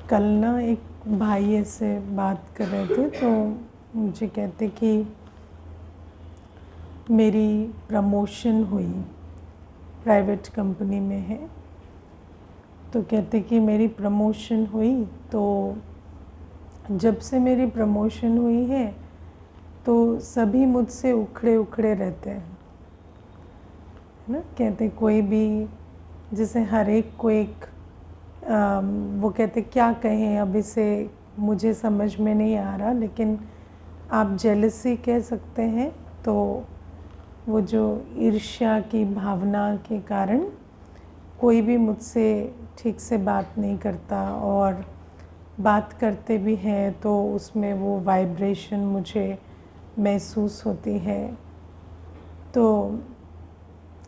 कल ना एक भाई ऐसे बात कर रहे थे तो मुझे कहते कि मेरी प्रमोशन हुई, प्राइवेट कंपनी में है। तो कहते कि मेरी प्रमोशन हुई, तो जब से मेरी प्रमोशन हुई है तो सभी मुझसे उखड़े उखड़े रहते हैं, है ना। कहते कोई भी, जैसे हर एक को एक वो कहते क्या कहें, अब इसे मुझे समझ में नहीं आ रहा, लेकिन आप जेलसी कह सकते हैं। तो वो जो ईर्ष्या की भावना के कारण कोई भी मुझसे ठीक से बात नहीं करता, और बात करते भी हैं तो उसमें वो वाइब्रेशन मुझे महसूस होती है। तो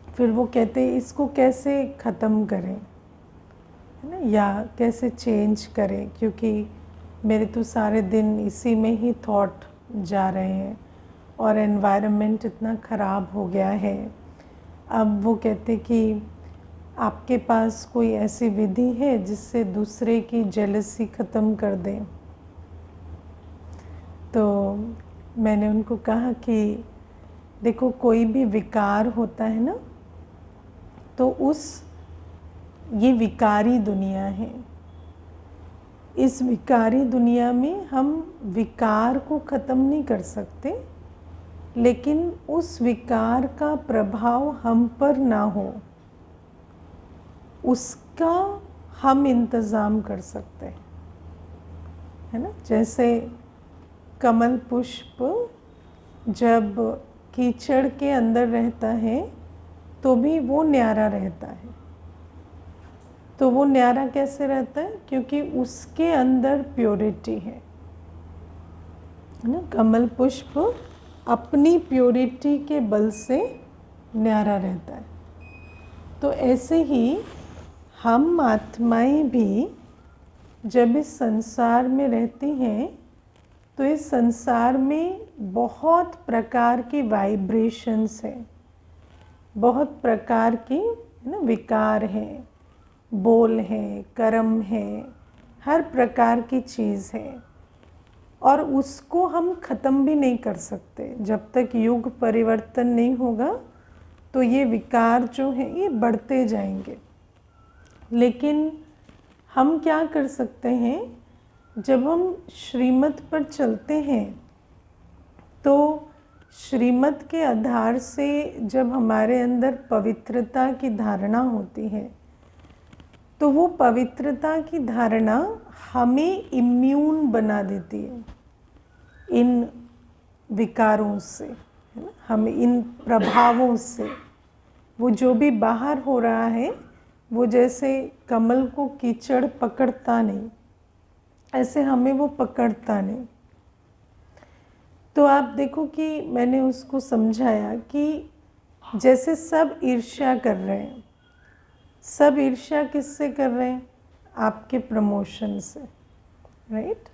फिर वो कहते इसको कैसे ख़त्म करें, है ना, या कैसे चेंज करें, क्योंकि मेरे तो सारे दिन इसी में ही थॉट जा रहे हैं और एनवायरनमेंट इतना ख़राब हो गया है। अब वो कहते कि आपके पास कोई ऐसी विधि है जिससे दूसरे की जेलसी ख़त्म कर दें। तो मैंने उनको कहा कि देखो, कोई भी विकार होता है ना, तो ये विकारी दुनिया है। इस विकारी दुनिया में हम विकार को ख़त्म नहीं कर सकते, लेकिन उस विकार का प्रभाव हम पर ना हो, उसका हम इंतज़ाम कर सकते हैं, है ना। जैसे कमल पुष्प जब कीचड़ के अंदर रहता है तो भी वो न्यारा रहता है। तो वो न्यारा कैसे रहता है? क्योंकि उसके अंदर प्योरिटी है ना। कमल पुष्प अपनी प्योरिटी के बल से न्यारा रहता है। तो ऐसे ही हम आत्माएं भी जब इस संसार में रहती हैं तो इस संसार में बहुत प्रकार की वाइब्रेशंस हैं, बहुत प्रकार की, है ना, विकार हैं, बोल हैं, कर्म हैं, हर प्रकार की चीज़ है, और उसको हम ख़त्म भी नहीं कर सकते। जब तक युग परिवर्तन नहीं होगा तो ये विकार जो हैं ये बढ़ते जाएंगे। लेकिन हम क्या कर सकते हैं, जब हम श्रीमत पर चलते हैं तो श्रीमत के आधार से जब हमारे अंदर पवित्रता की धारणा होती है तो वो पवित्रता की धारणा हमें इम्यून बना देती है इन विकारों से, है ना, हमें इन प्रभावों से। वो जो भी बाहर हो रहा है वो जैसे कमल को कीचड़ पकड़ता नहीं, ऐसे हमें वो पकड़ता नहीं। तो आप देखो कि मैंने उसको समझाया कि जैसे सब ईर्ष्या कर रहे हैं, सब ईर्ष्या किससे कर रहे हैं? आपके प्रमोशन से, राइट।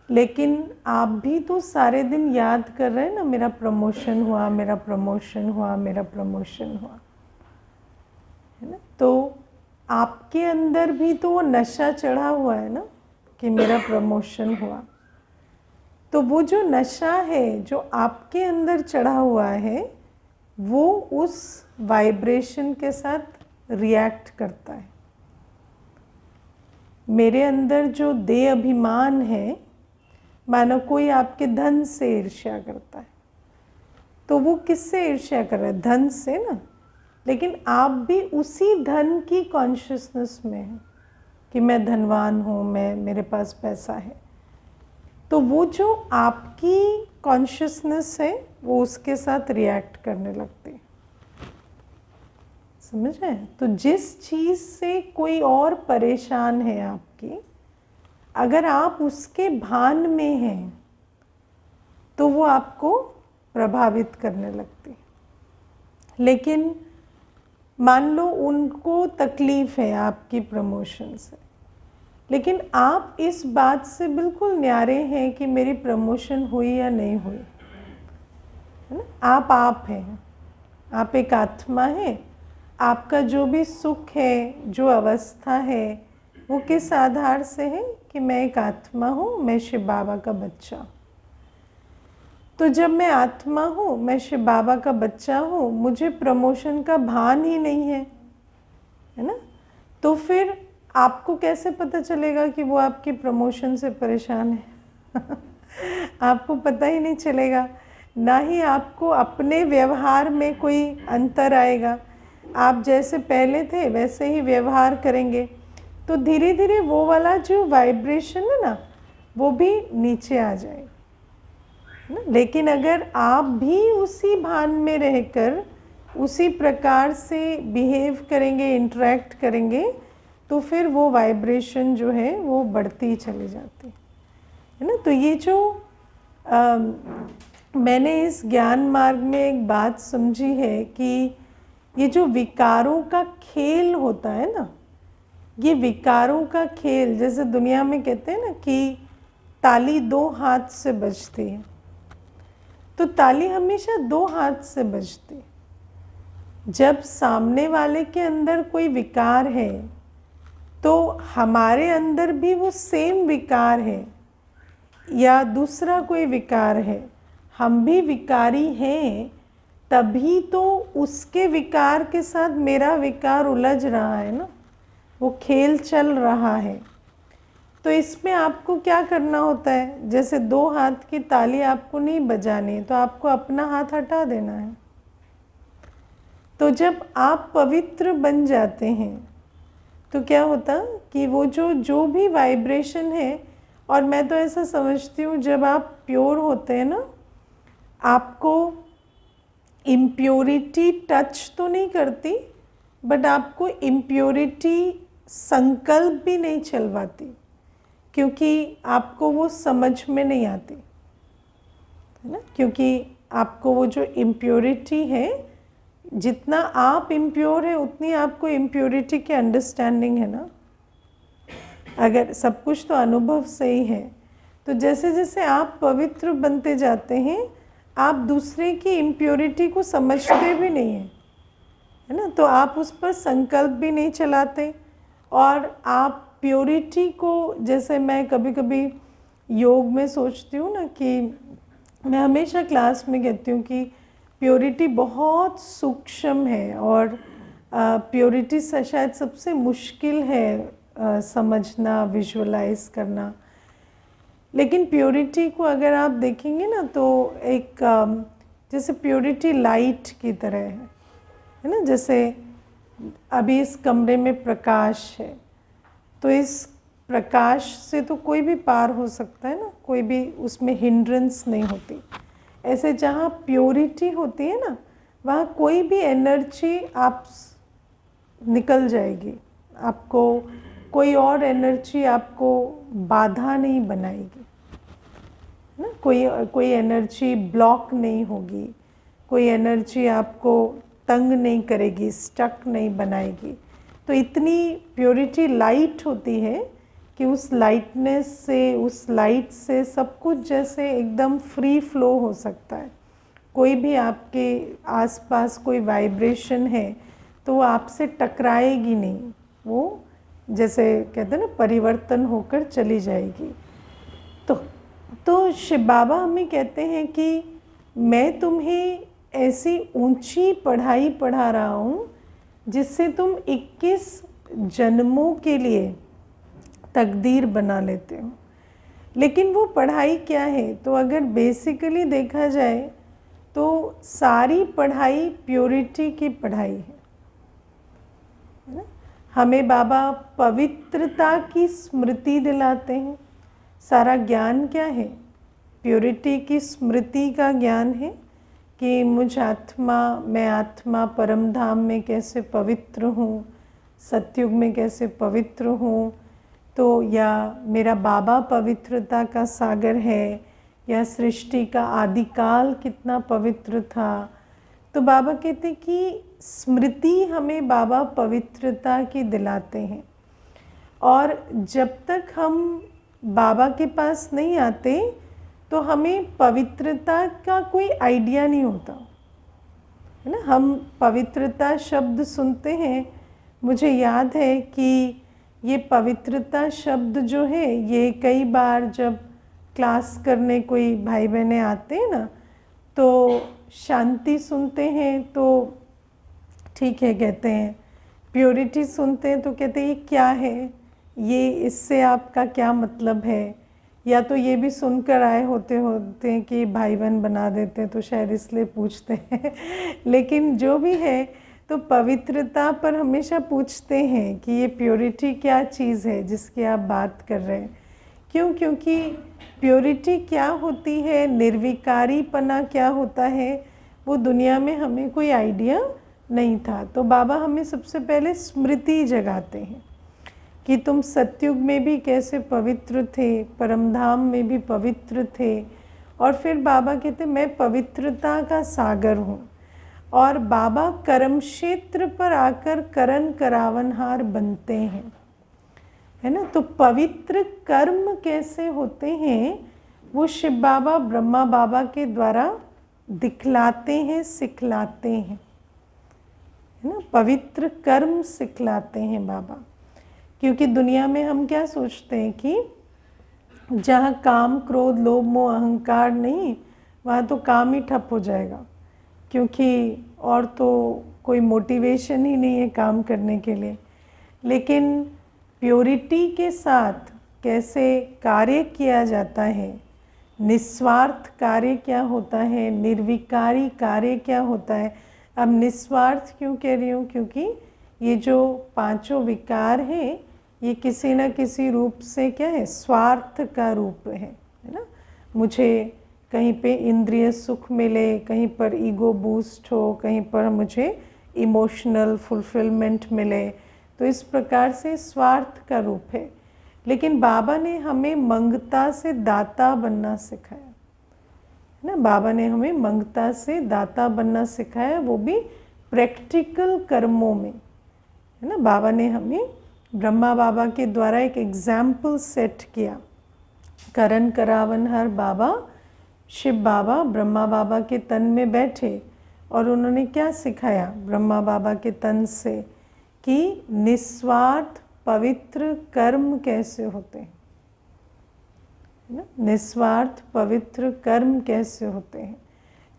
लेकिन आप भी तो सारे दिन याद कर रहे हैं ना, मेरा प्रमोशन हुआ, मेरा प्रमोशन हुआ, मेरा प्रमोशन हुआ, है ना। तो आपके अंदर भी तो वो नशा चढ़ा हुआ है ना कि मेरा प्रमोशन हुआ। तो वो जो नशा है जो आपके अंदर चढ़ा हुआ है वो उस वाइब्रेशन के साथ रिएक्ट करता है। मेरे अंदर जो देह अभिमान है, मानो कोई आपके धन से ईर्ष्या करता है, तो वो किससे ईर्ष्या कर रहा है? धन से ना। लेकिन आप भी उसी धन की कॉन्शियसनेस में हैं कि मैं धनवान हूँ, मेरे पास पैसा है। तो वो जो आपकी कॉन्शियसनेस है वो उसके साथ रिएक्ट करने लगती है, समझ रहे हैं। तो जिस चीज़ से कोई और परेशान है आपकी, अगर आप उसके भान में हैं तो वो आपको प्रभावित करने लगती है। लेकिन मान लो उनको तकलीफ़ है आपकी प्रमोशन से, लेकिन आप इस बात से बिल्कुल न्यारे हैं कि मेरी प्रमोशन हुई या नहीं हुई, है ना। आप हैं, आप एक आत्मा है। आपका जो भी सुख है, जो अवस्था है, वो किस आधार से है? कि मैं एक आत्मा हूँ, मैं शिव बाबा का बच्चा हूँ। तो जब मैं आत्मा हूँ, मैं शिव बाबा का बच्चा हूँ, मुझे प्रमोशन का भान ही नहीं है ना, तो फिर आपको कैसे पता चलेगा कि वो आपकी प्रमोशन से परेशान है? आपको पता ही नहीं चलेगा, ना ही आपको अपने व्यवहार में कोई अंतर आएगा। आप जैसे पहले थे वैसे ही व्यवहार करेंगे, तो धीरे धीरे वो वाला जो वाइब्रेशन है ना, वो भी नीचे आ जाएगा ना। लेकिन अगर आप भी उसी भान में रहकर उसी प्रकार से बिहेव करेंगे, इंटरेक्ट करेंगे, तो फिर वो वाइब्रेशन जो है वो बढ़ती ही चली जाती है ना। तो ये जो मैंने इस ज्ञान मार्ग में एक बात समझी है कि ये जो विकारों का खेल होता है ना, ये विकारों का खेल, जैसे दुनिया में कहते हैं ना कि ताली 2 हाथ से बजती है, तो ताली हमेशा 2 हाथ से बजती है। जब सामने वाले के अंदर कोई विकार है तो हमारे अंदर भी वो सेम विकार है, या दूसरा कोई विकार है, हम भी विकारी हैं, तभी तो उसके विकार के साथ मेरा विकार उलझ रहा है ना, वो खेल चल रहा है। तो इसमें आपको क्या करना होता है, जैसे 2 हाथ की ताली आपको नहीं बजानी है, तो आपको अपना हाथ हटा देना है। तो जब आप पवित्र बन जाते हैं तो क्या होता कि वो जो भी वाइब्रेशन है, और मैं तो ऐसा समझती हूँ जब आप प्योर होते हैं ना, आपको इम्प्योरिटी टच तो नहीं करती, बट आपको इम्प्योरिटी संकल्प भी नहीं चलवाती, क्योंकि आपको वो समझ में नहीं आती है ना। क्योंकि आपको वो जो इम्प्योरिटी है, जितना आप इम्प्योर है उतनी आपको इम्प्योरिटी की अंडरस्टैंडिंग है ना। अगर सब कुछ तो अनुभव से ही है, तो जैसे जैसे आप पवित्र बनते जाते हैं, आप दूसरे की इम्प्योरिटी को समझते भी नहीं हैं, है ना। तो आप उस पर संकल्प भी नहीं चलाते, और आप प्योरिटी को, जैसे मैं कभी कभी योग में सोचती हूँ ना, कि मैं हमेशा क्लास में कहती हूँ कि प्योरिटी बहुत सूक्ष्म है, और प्योरिटी शायद सबसे मुश्किल है समझना, विजुअलाइज करना। लेकिन प्योरिटी को अगर आप देखेंगे ना, तो एक जैसे प्योरिटी लाइट की तरह है ना। जैसे अभी इस कमरे में प्रकाश है, तो इस प्रकाश से तो कोई भी पार हो सकता है ना, कोई भी उसमें हिंड्रेंस नहीं होती। ऐसे जहाँ प्योरिटी होती है ना, वहाँ कोई भी एनर्जी आप निकल जाएगी, आपको कोई और एनर्जी आपको बाधा नहीं बनाएगी ना। कोई एनर्जी ब्लॉक नहीं होगी, कोई एनर्जी आपको तंग नहीं करेगी, स्टक नहीं बनाएगी। तो इतनी प्योरिटी लाइट होती है कि उस लाइटनेस से, उस लाइट से सब कुछ जैसे एकदम फ्री फ्लो हो सकता है। कोई भी आपके आसपास कोई वाइब्रेशन है तो वो आपसे टकराएगी नहीं, वो जैसे कहते हैं ना, परिवर्तन होकर चली जाएगी। तो शिव बाबा हमें कहते हैं कि मैं तुम्हें ऐसी ऊंची पढ़ाई पढ़ा रहा हूँ जिससे तुम 21 जन्मों के लिए तकदीर बना लेते हो। लेकिन वो पढ़ाई क्या है, तो अगर बेसिकली देखा जाए तो सारी पढ़ाई प्योरिटी की पढ़ाई है ना। हमें बाबा पवित्रता की स्मृति दिलाते हैं। सारा ज्ञान क्या है, प्योरिटी की स्मृति का ज्ञान है कि मुझ आत्मा, मैं आत्मा परम धाम में कैसे पवित्र हूँ, सतयुग में कैसे पवित्र हूँ। तो या मेरा बाबा पवित्रता का सागर है, या सृष्टि का आदिकाल कितना पवित्र था। तो बाबा कहते कि स्मृति हमें बाबा पवित्रता की दिलाते हैं, और जब तक हम बाबा के पास नहीं आते तो हमें पवित्रता का कोई आइडिया नहीं होता है ना। हम पवित्रता शब्द सुनते हैं, मुझे याद है कि ये पवित्रता शब्द जो है ये कई बार जब क्लास करने कोई भाई बहनें आते हैं ना, तो शांति सुनते हैं तो ठीक है कहते हैं, प्योरिटी सुनते हैं तो कहते हैं ये क्या है, ये इससे आपका क्या मतलब है, या तो ये भी सुनकर आए होते हैं कि भाई बहन बना देते हैं तो शायद इसलिए पूछते हैं लेकिन जो भी है तो पवित्रता पर हमेशा पूछते हैं कि ये प्योरिटी क्या चीज़ है जिसकी आप बात कर रहे हैं। क्यों? क्योंकि प्योरिटी क्या होती है, निर्विकारीपना क्या होता है, वो दुनिया में हमें कोई आइडिया नहीं था। तो बाबा हमें सबसे पहले स्मृति जगाते हैं कि तुम सतयुग में भी कैसे पवित्र थे, परमधाम में भी पवित्र थे। और फिर बाबा कहते मैं पवित्रता का सागर हूँ, और बाबा कर्म क्षेत्र पर आकर करण करावनहार बनते हैं, है ना। तो पवित्र कर्म कैसे होते हैं वो शिव बाबा ब्रह्मा बाबा के द्वारा दिखलाते हैं, सिखलाते हैं, है ना। पवित्र कर्म सिखलाते हैं बाबा, क्योंकि दुनिया में हम क्या सोचते हैं कि जहाँ काम क्रोध लोभ मोह अहंकार नहीं, वहाँ तो काम ही ठप हो जाएगा, क्योंकि और तो कोई मोटिवेशन ही नहीं है काम करने के लिए। लेकिन प्योरिटी के साथ कैसे कार्य किया जाता है, निस्वार्थ कार्य क्या होता है, निर्विकारी कार्य क्या होता है। अब निस्वार्थ क्यों कह रही हूँ? क्योंकि ये जो पांचों विकार हैं ये किसी न किसी रूप से क्या है, स्वार्थ का रूप है ना। मुझे कहीं पे इंद्रिय सुख मिले, कहीं पर ईगो बूस्ट हो, कहीं पर मुझे इमोशनल फुलफिलमेंट मिले, तो इस प्रकार से स्वार्थ का रूप है। लेकिन बाबा ने हमें मंगता से दाता बनना सिखाया, है ना। बाबा ने हमें मंगता से दाता बनना सिखाया, वो भी प्रैक्टिकल कर्मों में, है ना। बाबा ने हमें ब्रह्मा बाबा के द्वारा एक एग्जाम्पल सेट किया। करण करावनहर बाबा शिव बाबा ब्रह्मा बाबा के तन में बैठे और उन्होंने क्या सिखाया ब्रह्मा बाबा के तन से, कि निस्वार्थ पवित्र कर्म कैसे होते हैं, ना। निस्वार्थ पवित्र कर्म कैसे होते हैं।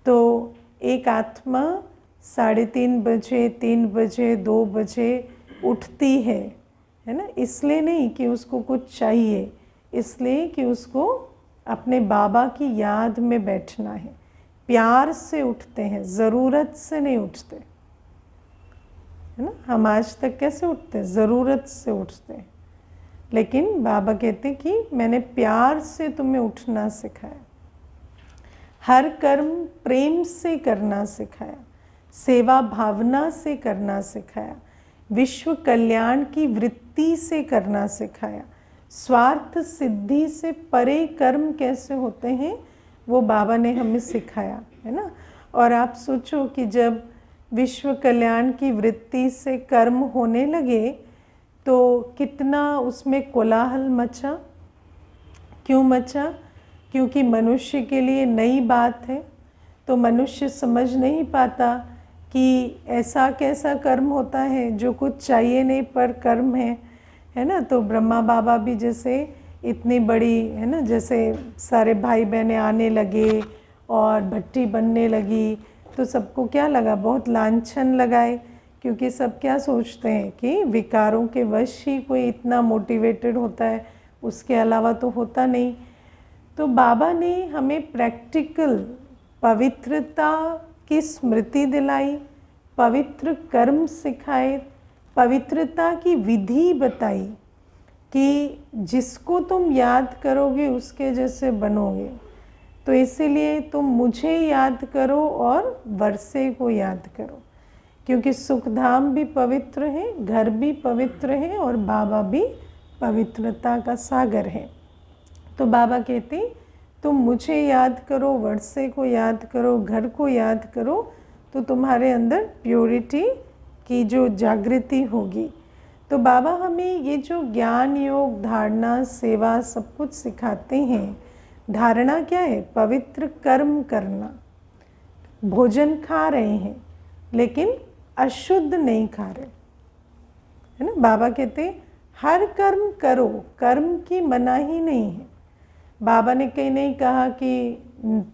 तो एक आत्मा 3:30 बजे, 3 बजे, 2 बजे उठती है ना, इसलिए नहीं कि उसको कुछ चाहिए, इसलिए कि उसको अपने बाबा की याद में बैठना है। प्यार से उठते हैं, ज़रूरत से नहीं उठते, है ना। हम आज तक कैसे उठते हैं? ज़रूरत से उठते हैं। लेकिन बाबा कहते कि मैंने प्यार से तुम्हें उठना सिखाया, हर कर्म प्रेम से करना सिखाया, सेवा भावना से करना सिखाया, विश्व कल्याण की वृत्ति से करना सिखाया, स्वार्थ सिद्धि से परे कर्म कैसे होते हैं वो बाबा ने हमें सिखाया, है ना। और आप सोचो कि जब विश्व कल्याण की वृत्ति से कर्म होने लगे तो कितना उसमें कोलाहल मचा। क्यों मचा? क्योंकि मनुष्य के लिए नई बात है, तो मनुष्य समझ नहीं पाता कि ऐसा कैसा कर्म होता है जो कुछ चाहिए नहीं पर कर्म है ना। तो ब्रह्मा बाबा भी जैसे इतनी बड़ी, है ना, जैसे सारे भाई बहनें आने लगे और भट्टी बनने लगी, तो सबको क्या लगा? बहुत लांछन लगाए, क्योंकि सब क्या सोचते हैं कि विकारों के वश ही कोई इतना मोटिवेटेड होता है, उसके अलावा तो होता नहीं। तो बाबा ने हमें प्रैक्टिकल पवित्रता की स्मृति दिलाई, पवित्र कर्म सिखाए, पवित्रता की विधि बताई कि जिसको तुम याद करोगे उसके जैसे बनोगे। तो इसीलिए तुम मुझे याद करो और वर्षे को याद करो, क्योंकि सुखधाम भी पवित्र है, घर भी पवित्र है और बाबा भी पवित्रता का सागर है। तो बाबा कहते तुम मुझे याद करो, वर्षे को याद करो, घर को याद करो, तो तुम्हारे अंदर प्योरिटी की जो जागृति होगी। तो बाबा हमें ये जो ज्ञान योग धारणा सेवा सब कुछ सिखाते हैं। धारणा क्या है? पवित्र कर्म करना। भोजन खा रहे हैं लेकिन अशुद्ध नहीं खा रहे, है ना। बाबा कहते हर कर्म करो, कर्म की मनाही नहीं है। बाबा ने कहीं नहीं कहा कि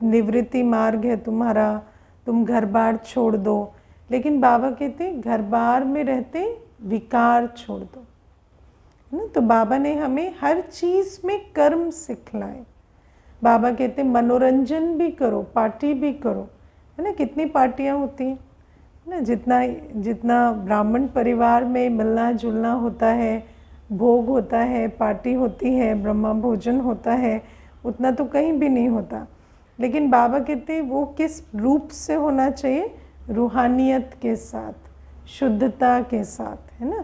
निवृत्ति मार्ग है तुम्हारा, तुम घर बार छोड़ दो, लेकिन बाबा कहते घर बार में रहते विकार छोड़ दो, है ना। तो बाबा ने हमें हर चीज़ में कर्म सिखलाए। बाबा कहते मनोरंजन भी करो, पार्टी भी करो, है ना। कितनी पार्टियाँ होती हैं ना, जितना जितना ब्राह्मण परिवार में मिलना जुलना होता है, भोग होता है, पार्टी होती है, ब्रह्मा भोजन होता है, उतना तो कहीं भी नहीं होता। लेकिन बाबा कहते वो किस रूप से होना चाहिए, रूहानियत के साथ, शुद्धता के साथ, है ना।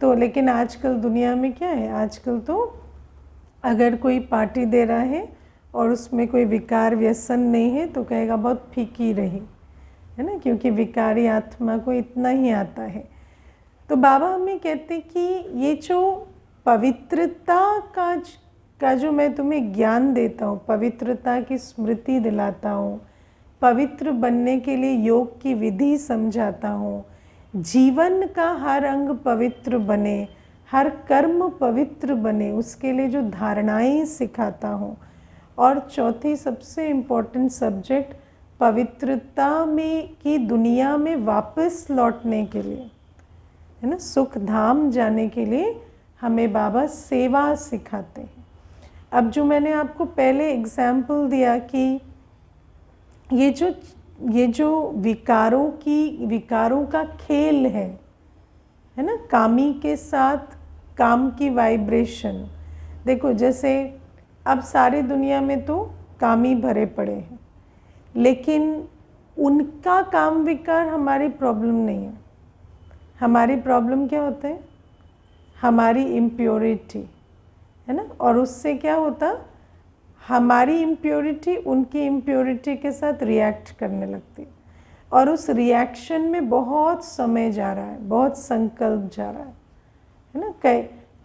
तो लेकिन आजकल दुनिया में क्या है, आजकल तो अगर कोई पार्टी दे रहा है और उसमें कोई विकार व्यसन नहीं है तो कहेगा बहुत फीकी रही, है ना, क्योंकि विकारी आत्मा को इतना ही आता है। तो बाबा हमें कहते कि ये जो पवित्रता का जो मैं तुम्हें ज्ञान देता हूँ, पवित्रता की स्मृति दिलाता हूँ, पवित्र बनने के लिए योग की विधि समझाता हूँ, जीवन का हर अंग पवित्र बने, हर कर्म पवित्र बने, उसके लिए जो धारणाएं सिखाता हूँ, और चौथी सबसे इम्पोर्टेंट सब्जेक्ट पवित्रता में की दुनिया में वापस लौटने के लिए, है ना, सुख धाम जाने के लिए हमें बाबा सेवा सिखाते हैं। अब जो मैंने आपको पहले एग्जाम्पल दिया कि ये जो विकारों का खेल है ना, कामी के साथ काम की वाइब्रेशन। देखो जैसे अब सारी दुनिया में तो कामी भरे पड़े हैं, लेकिन उनका काम विकार हमारी प्रॉब्लम नहीं है। हमारी प्रॉब्लम क्या होता है, हमारी इम्प्योरिटी, है ना। और उससे क्या होता, हमारी इम्प्योरिटी उनकी इम्प्योरिटी के साथ रिएक्ट करने लगती, और उस रिएक्शन में बहुत समय जा रहा है, बहुत संकल्प जा रहा है ना।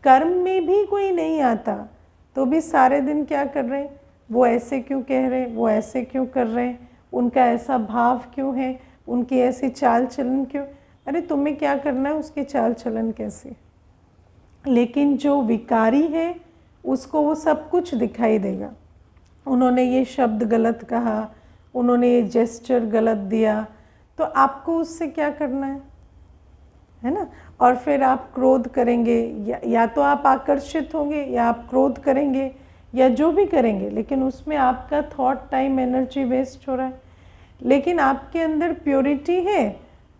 कर्म में भी कोई नहीं आता तो भी सारे दिन क्या कर रहे हैं, वो ऐसे क्यों कह रहे हैं, वो ऐसे क्यों कर रहे हैं, उनका ऐसा भाव क्यों है, उनकी ऐसी चाल चलन क्यों। अरे तुम्हें क्या करना है, उसकी चाल चलन कैसी। लेकिन जो विकारी है उसको वो सब कुछ दिखाई देगा। उन्होंने ये शब्द गलत कहा, उन्होंने ये जेस्चर गलत दिया, तो आपको उससे क्या करना है ना। और फिर आप क्रोध करेंगे, या तो आप आकर्षित होंगे या आप क्रोध करेंगे या जो भी करेंगे, लेकिन उसमें आपका थॉट टाइम एनर्जी वेस्ट हो रहा है। लेकिन आपके अंदर प्योरिटी है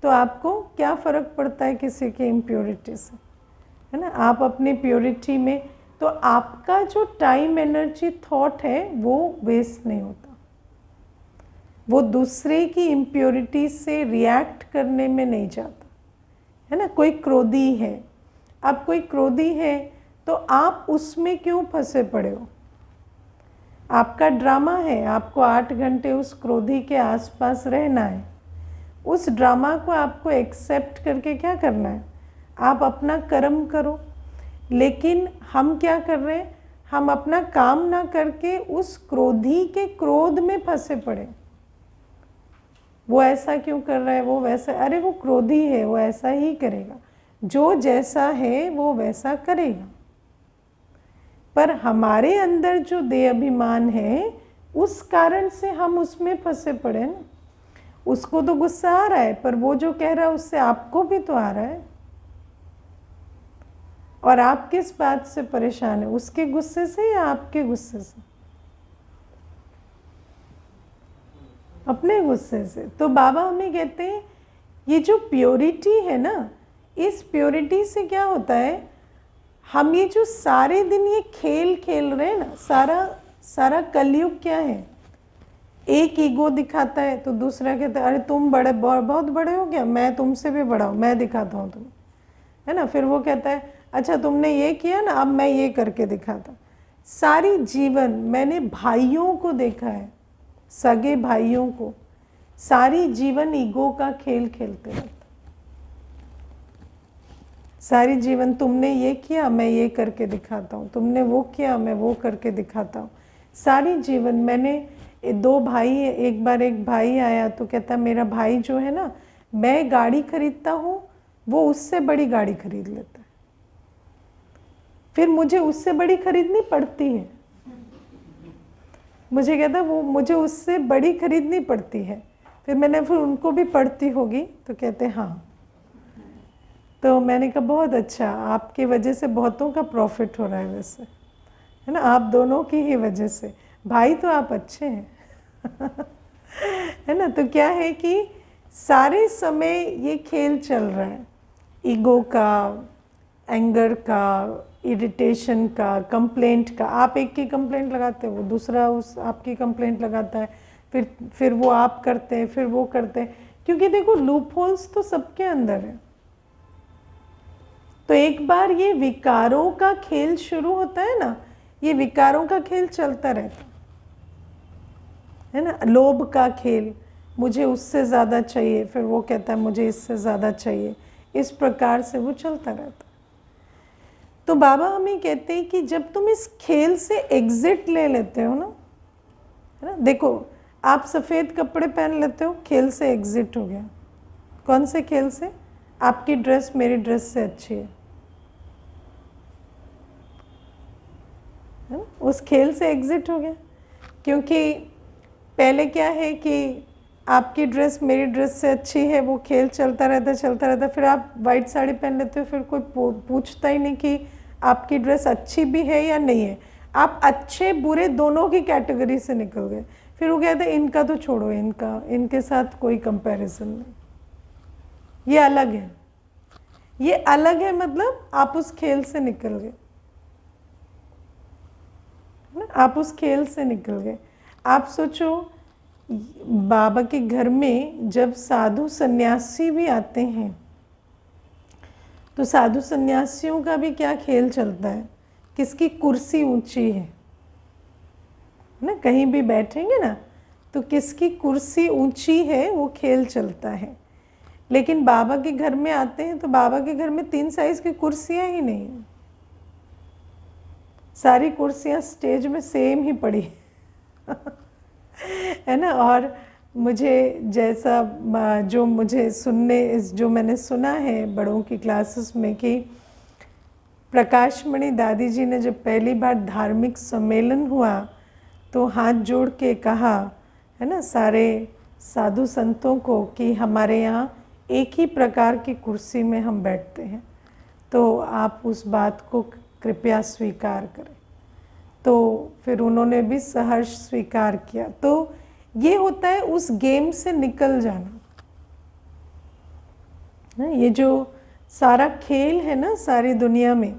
तो आपको क्या फ़र्क पड़ता है किसी की इम्प्योरिटी से, है ना। आप अपनी प्योरिटी में, तो आपका जो टाइम एनर्जी थॉट है वो वेस्ट नहीं होता, वो दूसरे की इम्प्योरिटी से रिएक्ट करने में नहीं जाता, है ना। कोई क्रोधी है, अब कोई क्रोधी है तो आप उसमें क्यों फंसे पड़े हो, आपका ड्रामा है, आपको 8 घंटे उस क्रोधी के आसपास रहना है। उस ड्रामा को आपको एक्सेप्ट करके क्या करना है, आप अपना कर्म करो। लेकिन हम क्या कर रहे हैं, हम अपना काम ना करके उस क्रोधी के क्रोध में फंसे पड़े। वो ऐसा क्यों कर रहा है, वो वैसा, अरे वो क्रोधी है, वो ऐसा ही करेगा, जो जैसा है वो वैसा करेगा। पर हमारे अंदर जो देह अभिमान है उस कारण से हम उसमें फंसे पड़े ना। उसको तो गुस्सा आ रहा है, पर वो जो कह रहा है उससे आपको भी तो आ रहा है। और आप किस बात से परेशान है, उसके गुस्से से या आपके गुस्से से, अपने गुस्से से। तो बाबा हमें कहते हैं ये जो प्योरिटी है ना, इस प्योरिटी से क्या होता है, हम ये जो सारे दिन ये खेल खेल रहे हैं ना, सारा कलयुग क्या है, एक ईगो दिखाता है तो दूसरा कहता है अरे तुम बहुत बड़े हो क्या, मैं तुमसे भी बड़ा हूँ, मैं दिखाता हूँ तुम्हें, है ना। फिर वो कहता है अच्छा तुमने ये किया ना, अब मैं ये करके दिखाता। सारी जीवन मैंने भाइयों को देखा है, सगे भाइयों को, सारी जीवन ईगो का खेल खेलते रहते, सारी जीवन तुमने ये किया मैं ये करके दिखाता हूँ, तुमने वो किया मैं वो करके दिखाता हूँ। सारी जीवन मैंने 2 भाई, एक बार एक भाई आया तो कहता मेरा भाई जो है ना, मैं गाड़ी खरीदता हूँ वो उससे बड़ी गाड़ी खरीद लेता है। फिर मुझे उससे बड़ी खरीदनी पड़ती है। मुझे कहता वो मुझे उससे बड़ी खरीदनी पड़ती है। फिर मैंने फिर उनको भी पड़ती होगी, तो कहते हाँ। तो मैंने कहा बहुत अच्छा, आपकी वजह से बहुतों का प्रॉफिट हो रहा है वैसे, है ना, आप दोनों की ही वजह से। भाई तो आप अच्छे हैं है ना। तो क्या है कि सारे समय ये खेल चल रहा है, ईगो का, एंगर का, इरिटेशन का, कंप्लेंट का। आप एक की कंप्लेंट लगाते हो, वो दूसरा उस आपकी कंप्लेंट लगाता है, फिर वो आप करते हैं, फिर वो करते हैं। क्योंकि देखो लूप होल्स तो सबके अंदर है। तो एक बार ये विकारों का खेल शुरू होता है ना, ये विकारों का खेल चलता रहता है ना। लोभ का खेल, मुझे उससे ज़्यादा चाहिए, फिर वो कहता है मुझे इससे ज़्यादा चाहिए, इस प्रकार से वो चलता रहता। तो बाबा हमें कहते हैं कि जब तुम इस खेल से एग्जिट ले लेते हो ना, है ना, देखो आप सफ़ेद कपड़े पहन लेते हो, खेल से एग्जिट हो गया। कौन से खेल से? आपकी ड्रेस मेरी ड्रेस से अच्छी है ना, उस खेल से एग्जिट हो गया। क्योंकि पहले क्या है कि आपकी ड्रेस मेरी ड्रेस से अच्छी है, वो खेल चलता रहता। फिर आप वाइट साड़ी पहन लेते हो, फिर कोई पूछता ही नहीं कि आपकी ड्रेस अच्छी भी है या नहीं है। आप अच्छे बुरे दोनों की कैटेगरी से निकल गए। फिर वो कहते हैं इनका तो छोड़ो, इनके साथ कोई कंपैरिजन नहीं, ये अलग है, ये अलग है, मतलब आप उस खेल से निकल गए ना, आप उस खेल से निकल गए। आप सोचो बाबा के घर में जब साधु सन्यासी भी आते हैं, तो साधु सन्यासियों का भी क्या खेल चलता है, किसकी कुर्सी ऊंची है ना। कहीं भी बैठेंगे ना तो किसकी कुर्सी ऊंची है, वो खेल चलता है। लेकिन बाबा के घर में आते हैं तो बाबा के घर में 3 साइज की कुर्सियां ही नहीं है, सारी कुर्सियां स्टेज में सेम ही पड़ी है ना। और मुझे जैसा जो मैंने सुना है बड़ों की क्लासेस में कि प्रकाशमणि दादी जी ने जब पहली बार धार्मिक सम्मेलन हुआ तो हाथ जोड़ के कहा, है ना, सारे साधु संतों को कि हमारे यहाँ एक ही प्रकार की कुर्सी में हम बैठते हैं, तो आप उस बात को कृपया स्वीकार करें। तो फिर उन्होंने भी सहर्ष स्वीकार किया। तो ये होता है उस गेम से निकल जाना, ये जो सारा खेल है ना सारी दुनिया में,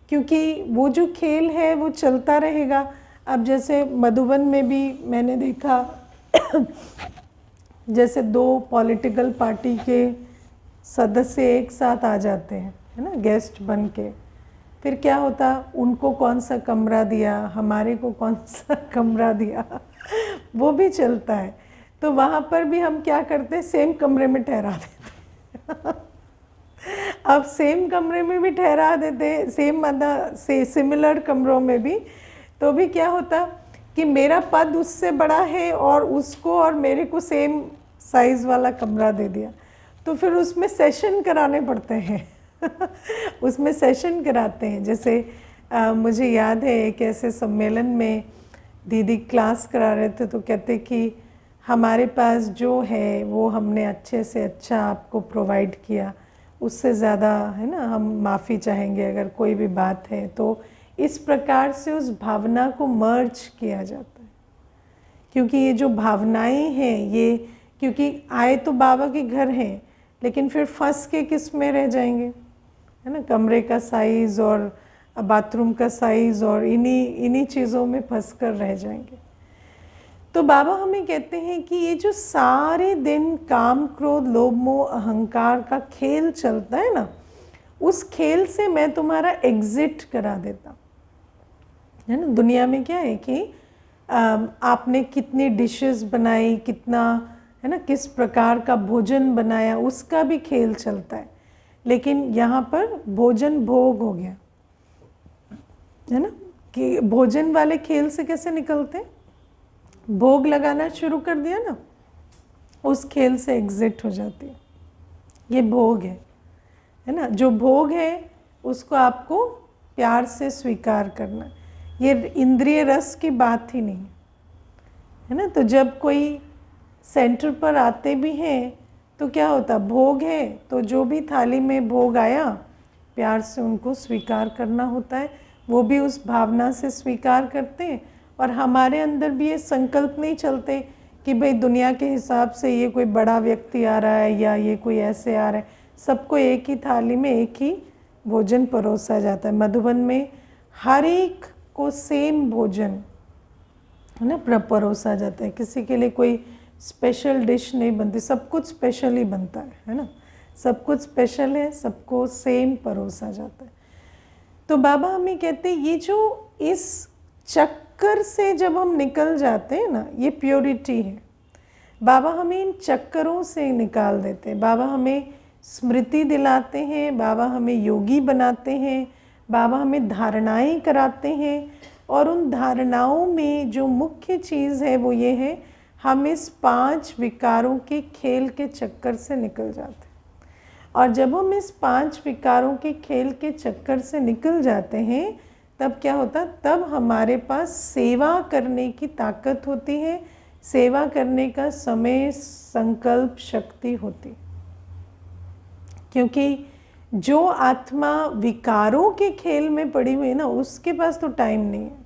क्योंकि वो जो खेल है वो चलता रहेगा। अब जैसे मधुबन में भी मैंने देखा जैसे 2 पॉलिटिकल पार्टी के सदस्य एक साथ आ जाते हैं, है ना, गेस्ट बन के। फिर क्या होता, उनको कौन सा कमरा दिया, हमारे को कौन सा कमरा दिया वो भी चलता है। तो वहाँ पर भी हम क्या करते हैं, सेम कमरे में ठहरा देते अब सेम कमरे में भी ठहरा देते, सिमिलर कमरों में भी। तो भी क्या होता कि मेरा पद उससे बड़ा है और उसको और मेरे को सेम साइज़ वाला कमरा दे दिया, तो फिर उसमें सेशन कराने पड़ते हैं उसमें सेशन कराते हैं। जैसे मुझे याद है एक ऐसे सम्मेलन में दीदी क्लास करा रहे थे, तो कहते कि हमारे पास जो है वो हमने अच्छे से अच्छा आपको प्रोवाइड किया, उससे ज़्यादा, है ना, हम माफ़ी चाहेंगे अगर कोई भी बात है। तो इस प्रकार से उस भावना को मर्ज किया जाता है, क्योंकि ये जो भावनाएं हैं ये, क्योंकि आए तो बाबा के घर हैं लेकिन फिर फंस के किस में रह जाएंगे, है ना, कमरे का साइज़ और बाथरूम का साइज़ और इन्हीं चीज़ों में फंस कर रह जाएंगे। तो बाबा हमें कहते हैं कि ये जो सारे दिन काम क्रोध लोभ मोह अहंकार का खेल चलता है ना, उस खेल से मैं तुम्हारा एग्जिट करा देता, है ना। दुनिया में क्या है कि आपने कितनी डिशेस बनाई, कितना, है ना, किस प्रकार का भोजन बनाया, उसका भी खेल चलता है। लेकिन यहाँ पर भोजन भोग हो गया, है ना, कि भोजन वाले खेल से कैसे निकलते हैं, भोग लगाना शुरू कर दिया ना, उस खेल से एग्जिट हो जाती है। ये भोग है ना, जो भोग है उसको आपको प्यार से स्वीकार करना। ये इंद्रिय रस की बात ही नहीं है ना। तो जब कोई सेंटर पर आते भी हैं तो क्या होता, भोग है तो जो भी थाली में भोग आया प्यार से उनको स्वीकार करना होता है। वो भी उस भावना से स्वीकार करते हैं और हमारे अंदर भी ये संकल्प नहीं चलते कि भाई दुनिया के हिसाब से ये कोई बड़ा व्यक्ति आ रहा है या ये कोई ऐसे आ रहा है। सबको एक ही थाली में एक ही भोजन परोसा जाता है। मधुबन में हर एक को सेम भोजन है ना परोसा जाता है। किसी के लिए कोई स्पेशल डिश नहीं बनती, सब कुछ स्पेशल ही बनता है ना। सब कुछ स्पेशल है, सबको सेम परोसा जाता है। तो बाबा हमें कहते हैं ये जो इस चक्कर से जब हम निकल जाते हैं ना, ये प्योरिटी है। बाबा हमें इन चक्करों से निकाल देते हैं। बाबा हमें स्मृति दिलाते हैं, बाबा हमें योगी बनाते हैं, बाबा हमें धारणाएं कराते हैं। और उन धारणाओं में जो मुख्य चीज़ है वो ये है, हम इस 5 विकारों के खेल के चक्कर से निकल जाते हैं। और जब हम इस 5 विकारों के खेल के चक्कर से निकल जाते हैं तब क्या होता, तब हमारे पास सेवा करने की ताकत होती है, सेवा करने का समय, संकल्प, शक्ति होती। क्योंकि जो आत्मा विकारों के खेल में पड़ी हुई है ना, उसके पास तो टाइम नहीं है,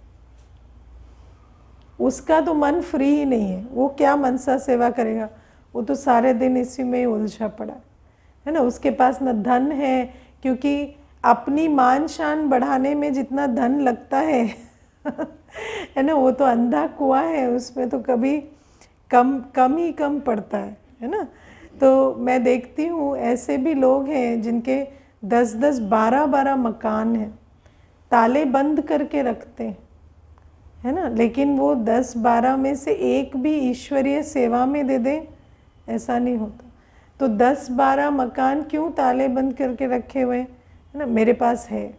उसका तो मन फ्री ही नहीं है। वो क्या मनसा सेवा करेगा, वो तो सारे दिन इसी में ही उलझा पड़ा है ना। उसके पास न धन है, क्योंकि अपनी मान शान बढ़ाने में जितना धन लगता है है ना, वो तो अंधा कुआं है, उसमें तो कभी कम ही कम पड़ता है ना। तो मैं देखती हूँ ऐसे भी लोग हैं जिनके 10-10, 12-12 मकान हैं, ताले बंद करके रखते हैं है ना, लेकिन वो 10-12 में से एक भी ईश्वरीय सेवा में दे दें, ऐसा नहीं होता। तो 10-12 मकान क्यों ताले बंद करके रखे हुए हैं है ना, मेरे पास है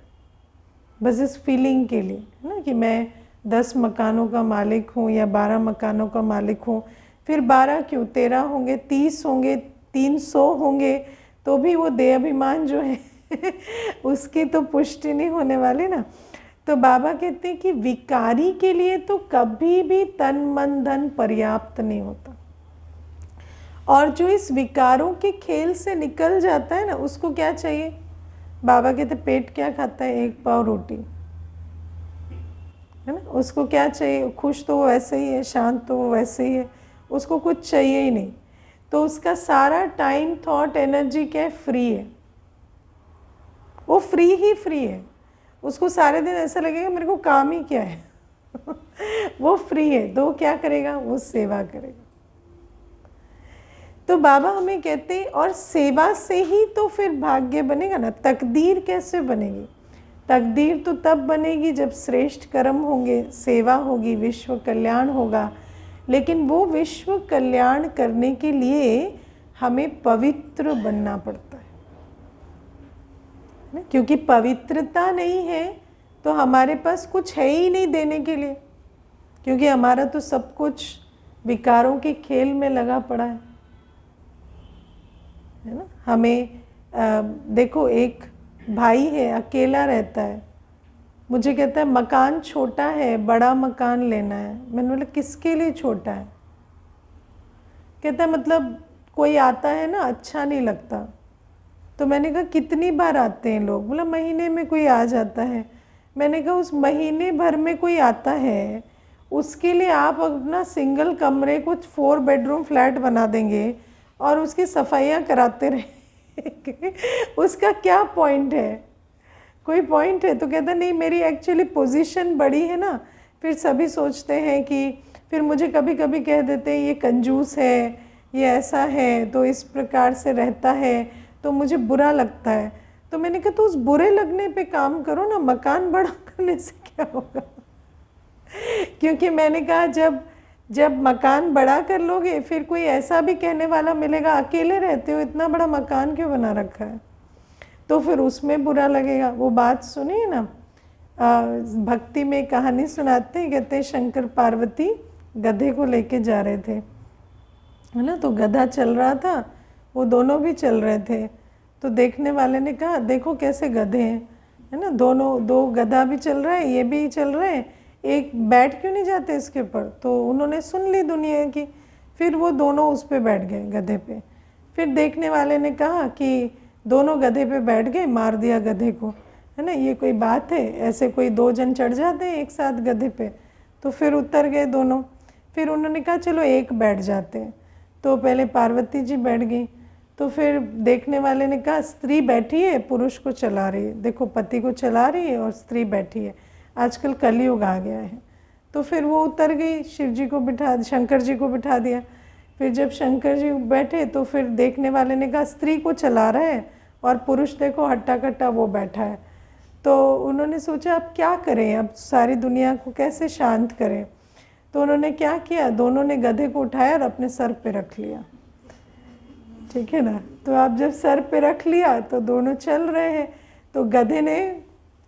बस इस फीलिंग के लिए है ना, कि मैं 10 मकानों का मालिक हूँ या 12 मकानों का मालिक हूँ। फिर 12 क्यों, 13 होंगे, 30 होंगे, 300 होंगे, तो भी वो देह अभिमान जो है उसकी तो पुष्टि नहीं होने वाली ना। तो बाबा कहते हैं कि विकारी के लिए तो कभी भी तन मन धन पर्याप्त नहीं होता। और जो इस विकारों के खेल से निकल जाता है ना, उसको क्या चाहिए, बाबा कहते पेट क्या खाता है, 1 पाव रोटी है ना। उसको क्या चाहिए, खुश तो वो वैसे ही है, शांत तो वो वैसे ही है, उसको कुछ चाहिए ही नहीं। तो उसका सारा टाइम, थॉट, एनर्जी क्या है, फ्री है। वो फ्री ही फ्री है। उसको सारे दिन ऐसा लगेगा मेरे को काम ही क्या है वो फ्री है, तो क्या करेगा, वो सेवा करेगा। तो बाबा हमें कहते हैं, और सेवा से ही तो फिर भाग्य बनेगा ना। तकदीर कैसे बनेगी, तकदीर तो तब बनेगी जब श्रेष्ठ कर्म होंगे, सेवा होगी, विश्व कल्याण होगा। लेकिन वो विश्व कल्याण करने के लिए हमें पवित्र बनना पड़ता है, क्योंकि पवित्रता नहीं है तो हमारे पास कुछ है ही नहीं देने के लिए, क्योंकि हमारा तो सब कुछ विकारों के खेल में लगा पड़ा है ना। हमें देखो, एक भाई है, अकेला रहता है, मुझे कहता है मकान छोटा है, बड़ा मकान लेना है। मैंने बोला किसके लिए छोटा है, कहता है मतलब कोई आता है ना, अच्छा नहीं लगता। तो मैंने कहा कितनी बार आते हैं लोग, बोला महीने में कोई आ जाता है। मैंने कहा उस महीने भर में कोई आता है, उसके लिए आप अपना सिंगल कमरे को 4 बेडरूम फ्लैट बना देंगे और उसकी सफाइयाँ कराते रहेंगे उसका क्या पॉइंट है, कोई पॉइंट है। तो कहता नहीं, मेरी एक्चुअली पोजीशन बड़ी है ना, फिर सभी सोचते हैं कि, फिर मुझे कभी कभी कह देते हैं ये कंजूस है, ये ऐसा है, तो इस प्रकार से रहता है, तो मुझे बुरा लगता है। तो मैंने कहा तो उस बुरे लगने पे काम करो ना, मकान बड़ा करने से क्या होगा क्योंकि मैंने कहा जब मकान बड़ा कर लोगे, फिर कोई ऐसा भी कहने वाला मिलेगा अकेले रहते हो, इतना बड़ा मकान क्यों बना रखा है, तो फिर उसमें बुरा लगेगा। वो बात सुनिए ना, भक्ति में कहानी सुनाते हैं, कहते हैं शंकर पार्वती गधे को लेके जा रहे थे है ना, तो गधा चल रहा था, वो दोनों भी चल रहे थे। तो देखने वाले ने कहा देखो कैसे गधे हैं, है ना, दोनों, दो गधा भी चल रहा है, ये भी चल रहे हैं, एक बैठ क्यों नहीं जाते इसके ऊपर? तो उन्होंने सुन ली दुनिया की, फिर वो दोनों उस पे बैठ गए, गधे पे। फिर देखने वाले ने कहा कि दोनों गधे पे बैठ गए, मार दिया गधे को, है ना, ये कोई बात है? ऐसे कोई दो जन चढ़ जाते हैं एक साथ गधे पे? तो फिर उतर गए दोनों। फिर उन्होंने कहा चलो एक बैठ जाते हैं। तो पहले पार्वती जी बैठ गई। तो फिर देखने वाले ने कहा स्त्री बैठी है, पुरुष को चला रही है, देखो पति को चला रही है और स्त्री बैठी है, आजकल कलयुग आ गया है। तो फिर वो उतर गई, शिव जी को बिठा, शंकर जी को बिठा दिया। फिर जब शंकर जी बैठे तो फिर देखने वाले ने कहा स्त्री को चला रहा है और पुरुष देखो हट्टा कट्टा वो बैठा है। तो उन्होंने सोचा अब क्या करें, अब सारी दुनिया को कैसे शांत करें? तो उन्होंने क्या किया, दोनों ने गधे को उठाया और अपने सर पे रख लिया, ठीक है ना। तो आप जब सर पे रख लिया तो दोनों चल रहे हैं। तो गधे ने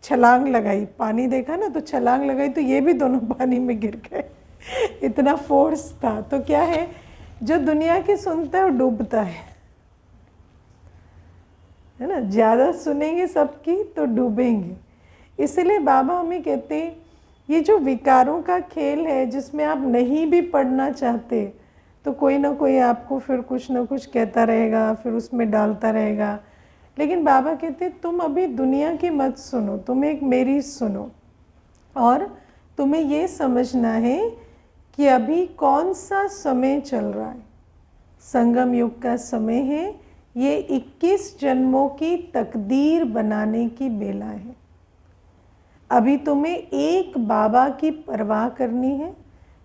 छलांग लगाई, पानी देखा ना, तो छलांग लगाई तो ये भी दोनों पानी में गिर गए, इतना फोर्स था। तो क्या है, जो दुनिया की सुनता है वो डूबता है ना, ज़्यादा सुनेंगे सबकी तो डूबेंगे। इसलिए बाबा हमें कहते हैं ये जो विकारों का खेल है, जिसमें आप नहीं भी पढ़ना चाहते तो कोई ना कोई आपको फिर कुछ ना कुछ कहता रहेगा, फिर उसमें डालता रहेगा। लेकिन बाबा कहते तुम अभी दुनिया की मत सुनो, तुम एक मेरी सुनो। और तुम्हें ये समझना है कि अभी कौन सा समय चल रहा है। संगम युग का समय है, ये 21 जन्मों की तकदीर बनाने की बेला है। अभी तुम्हें एक बाबा की परवाह करनी है,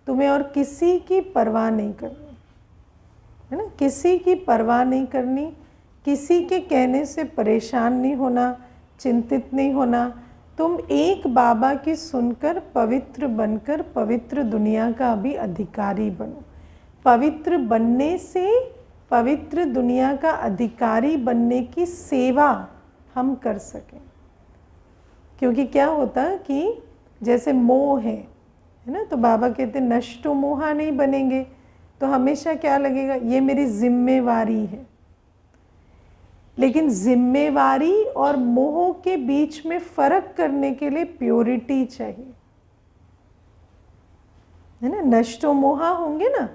तुम्हें और किसी की परवाह नहीं करनी, है ना, किसी की परवाह नहीं करनी, किसी के कहने से परेशान नहीं होना, चिंतित नहीं होना। तुम एक बाबा की सुनकर पवित्र बनकर पवित्र दुनिया का अभी अधिकारी बनो। पवित्र बनने से पवित्र दुनिया का अधिकारी बनने की सेवा हम कर सकें। क्योंकि क्या होता है कि जैसे मोह है ना, तो बाबा कहते नष्टो मोहा नहीं बनेंगे तो हमेशा क्या लगेगा, ये मेरी जिम्मेवारी है। लेकिन जिम्मेवारी और मोह के बीच में फर्क करने के लिए प्योरिटी चाहिए, है ना। नष्टो मोहा होंगे ना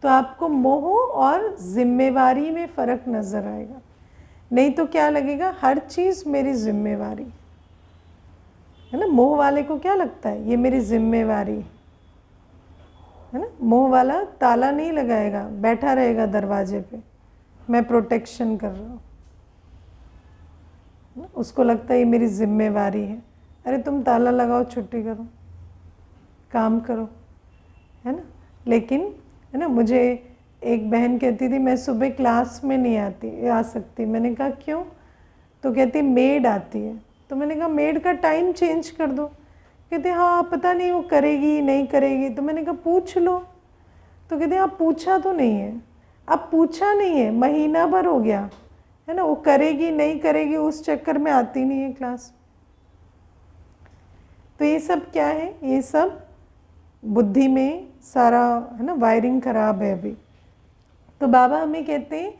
तो आपको मोह और जिम्मेवारी में फ़र्क नज़र आएगा। नहीं तो क्या लगेगा, हर चीज़ मेरी जिम्मेवारी, है ना। मोह वाले को क्या लगता है, ये मेरी जिम्मेवारी, है ना। मोह वाला ताला नहीं लगाएगा, बैठा रहेगा दरवाजे पे, मैं प्रोटेक्शन कर रहा हूँ, उसको लगता है ये मेरी जिम्मेवारी है। अरे तुम ताला लगाओ, छुट्टी करो, काम करो, है ना। लेकिन है ना, मुझे एक बहन कहती थी मैं सुबह क्लास में नहीं आ सकती। मैंने कहा क्यों? तो कहती मेड आती है। तो मैंने कहा मेड का टाइम चेंज कर दो। कहते हाँ पता नहीं वो करेगी नहीं करेगी। तो मैंने कहा पूछ लो। तो कहते आप पूछा तो नहीं है। अब पूछा नहीं है, महीना भर हो गया, है ना, वो करेगी नहीं करेगी उस चक्कर में आती नहीं है क्लास। तो ये सब क्या है, ये सब बुद्धि में सारा, है ना, वायरिंग खराब है अभी। तो बाबा हमें कहते हैं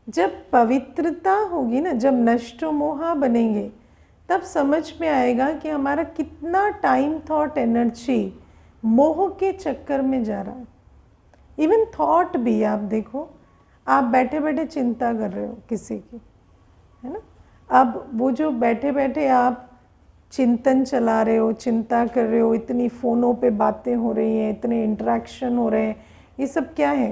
जब पवित्रता होगी ना, जब नष्टो मोहा बनेंगे, तब समझ में आएगा कि हमारा कितना टाइम, थॉट, एनर्जी मोह के चक्कर में जा रहा है। इवन थॉट भी आप देखो, आप बैठे बैठे चिंता कर रहे हो किसी की, है ना। अब वो जो बैठे बैठे आप चिंतन चला रहे हो, चिंता कर रहे हो, इतनी फ़ोनों पे बातें हो रही हैं, इतने इंटरेक्शन हो रहे हैं, ये सब क्या है?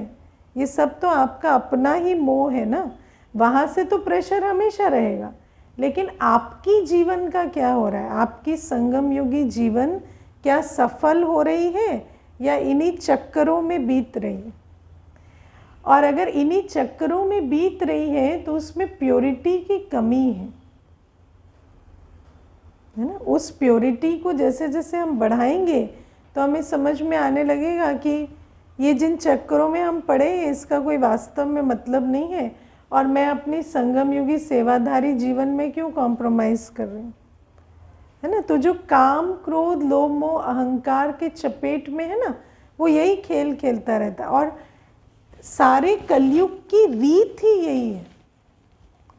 ये सब तो आपका अपना ही मोह है ना। वहाँ से तो प्रेशर हमेशा रहेगा, लेकिन आपकी जीवन का क्या हो रहा है? आपकी संगम योगी जीवन क्या सफल हो रही है या इन्हीं चक्करों में बीत रही है? और अगर इन्हीं चक्करों में बीत रही है तो उसमें प्योरिटी की कमी है ना। उस प्योरिटी को जैसे जैसे हम बढ़ाएंगे तो हमें समझ में आने लगेगा कि ये जिन चक्करों में हम पड़े हैं इसका कोई वास्तव में मतलब नहीं है, और मैं अपनी संगम युगी सेवाधारी जीवन में क्यों कॉम्प्रोमाइज़ कर रही हूँ, है ना। तो जो काम, क्रोध, लोभ, मोह, अहंकार के चपेट में है ना, वो यही खेल खेलता रहता है। और सारे कलयुग की रीत ही यही है,